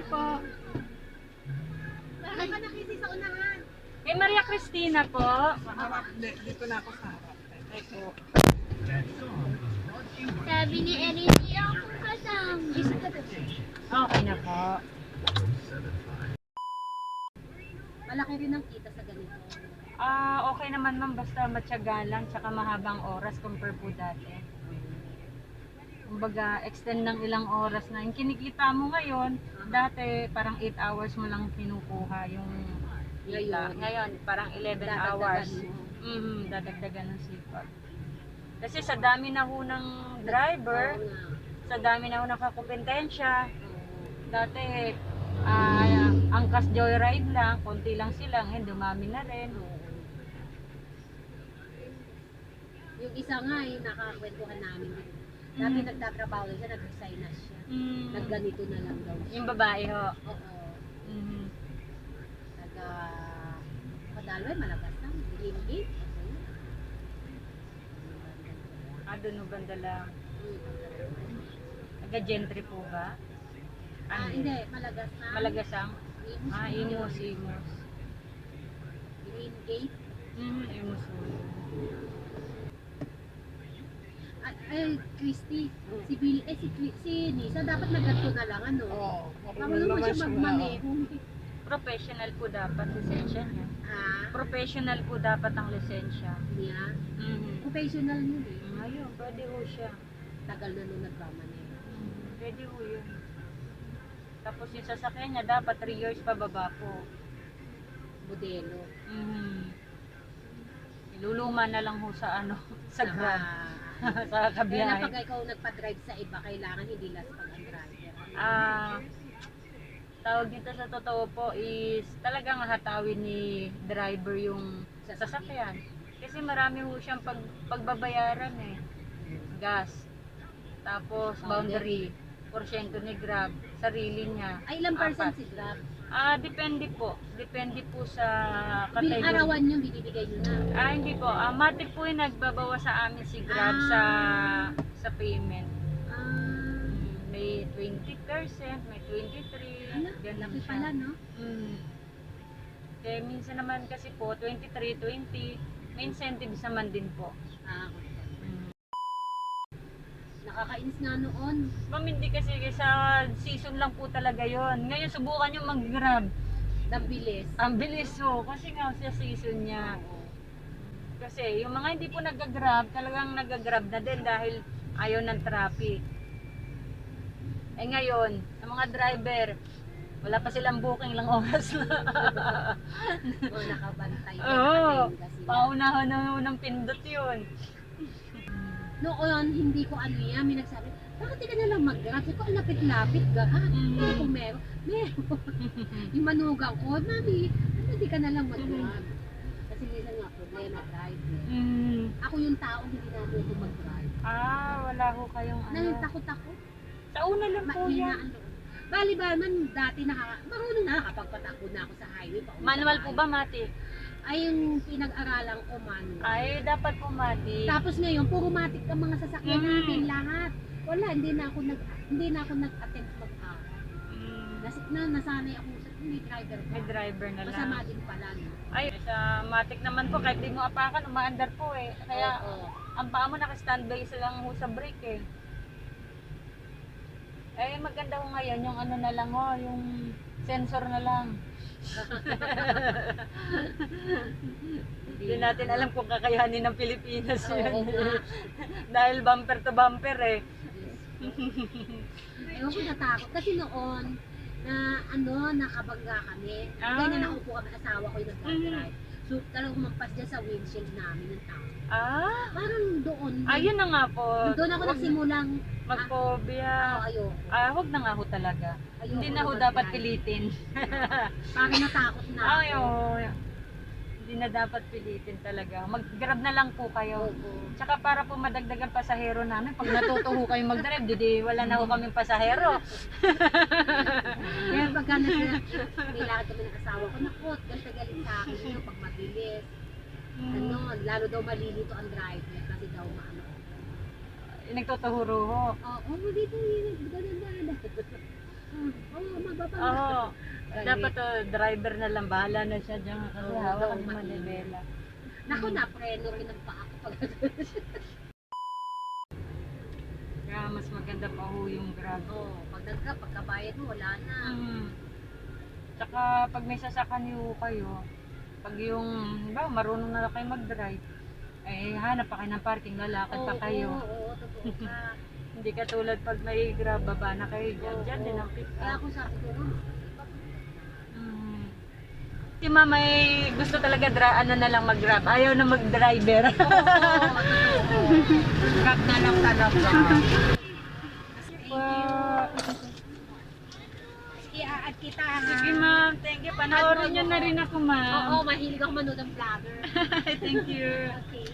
po. Saan ka nakisi sa unahan? Kay Maria Cristina po. Dito na ako sa harap. Eko. Sabi ni Erin, hindi ako kasama. Okay na po. Malaki rin ang kita sa ganito. Okay naman ma'am, basta matyaga lang, tsaka mahabang oras compare po dati. Kumbaga, extend ng ilang oras na. Yung kinikita mo ngayon, dati parang 8 hours mo lang kinukuha yung kita. Ngayon, parang 11 hours. Dadagdagan ng sipag. Kasi sa dami na ho ng driver, sa dami na ho ng kakumpetensya, dati angkas joyride lang, konti lang sila, ngayon dumami na rin. Yung isa nga, yung nakakwentuhan namin. Dati nagtatrabaho siya, nag-resign na siya. Nagganito na lang daw siya. Yung babae ho. Oo. Padaloy, malagas lang. Bilingit. Doon ho banda lang. Taga-gentry po ba? Hindi, malagas na. Malagasang? Imos. Green Gate. Imos ho. Ay, Christy, si Nisa, dapat nagganto na lang, ano? Oo. Marunong mo siya magmaneho. Professional po dapat lisensya niya. Professional po dapat ang lisensya. Niya? Professional yun eh. Ayun, pwede ho siya. Tagal na nung nagmamaneho. Pwede ho yun. Tapos yung sasakyan niya, dapat 3 years pababa po. Modelo. Iluluma na lang ho sa sa Grab. Sa Kaya kabiyahe. pag ikaw nagpa-drive sa iba, kailangan hindi last pag ang driver. Tawag dito sa totoo po is talagang hatawin ni driver yung sasakyan. Kasi marami ho siyang pagbabayaran eh. Gas. Tapos boundary. Porsyento ni Grab. Sarili niya. Ay, ilang percent si Grab? Depende po. Depende po sa category. Arawan nyo, binibigay nyo na. Hindi po. Matik po yung nagbabawa sa amin si Grab sa payment. May 20%, may 23%. Ganun Laki siya. pala, no? Kaya minsan naman kasi po, 23, 20, may incentives naman din po. Nakakainis nga noon. Ma'am, hindi kasi sa season lang po talaga yon. Ngayon, subukan nyo mag-Grab. Nabilis. Ang bilis ho, kasi nga sa season niya. Kasi yung mga hindi po nag-Grab, talagang nag-Grab na din dahil ayaw ng traffic. Eh ngayon, ang mga driver, wala pa silang booking, lang oras na. Mga nakabantay. Oo, paunahon na ng pindot yun. Noon, hindi ko yan, may nagsabi, bakit di ka nalang mag-grab? Sabi ko, lapit-lapit ka, ha? Kung meron. Yung manugang ko, mami, di ka nalang mag-grab? Kasi minsan nga, problema, driver. Ako yung tao, hindi na ako mag-grab. Wala ho kayong Takot-takot. Sa una lang po yan. Bali ba man, dati marunong na nakapagpatakbo na ako sa highway. Manual po ba, Mati? Ay, yung pinag-aralan ko manual. Ay, dapat po, Mati. Tapos ngayon, puro matik ang mga sasakyan natin lahat. Wala, hindi na ako nag-attempt mag-aral. Nasanay ako sa may driver ko. May driver na lang. Masama din pala, no? Ay, sa Matic naman po, kahit di mo apakan, umaandar po eh. Kaya, ang paa mo naka-standby lang ho sa brake eh. Eh, maganda ko ngayon, yung na lang ho, yung sensor na lang. Hindi natin alam kung kakayanin ng Pilipinas yun. Dahil bumper to bumper eh. Ewan ko natakot. Kasi noon, nakabangga kami. Ganyan nakaupo kami, asawa ko yung nag-drive. So, talagang humampas dyan sa windshield namin ng tao. Parang doon. Ayun na nga po. Doon ako nagsimulang magphobia. Ayoko. Huwag na nga ho talaga. Ayoko Hindi na ho na dapat mag-drive. pilitin. Parang natakot na ako. Ayaw. Hindi na dapat pilitin talaga. Mag-grab na lang po kayo. Oo. Tsaka para po madagdagan pasahero namin, pag natuto ho kayo mag-drive, di wala na ho kaming pasahero. Kaya pagka kailangan kami ng asawa ko, nakot, galit sa akin yun pag mabilis. Lalo daw malilito ang driver kasi daw maano. Nagtutuhuro ho. Oo, dito, ganun na. Oo, magbaba Oo. Dapat driver na lang, bahala na siya dyan kasi Oo, hawak daw, ni mainit. Manibela. Naku, napreno rin ang paa ko pag Kaya mas maganda pa ho yung Grab. Oo, pagkabayad mo, wala na. Tsaka pag may sasakyan niyo kayo, pag yung, marunong na kayo mag-drive, hanap pa kayo ng parking, lalakad pa kayo. Oo, totoo ka. Hindi katulad pag may Grab, baba na kayo dyan. Oo, Dyan din oo. ang pick Kaya up. ako sabi ko, Si mama gusto talaga na lang mag-grab. Ayaw na mag-driver. Grab na lang talaga. i-add kita ha. Sige ma'am, thank you. Panoorin niyo na rin ako ma'am. Oo, mahilig ako manood ng vlogger. Thank you. Okay.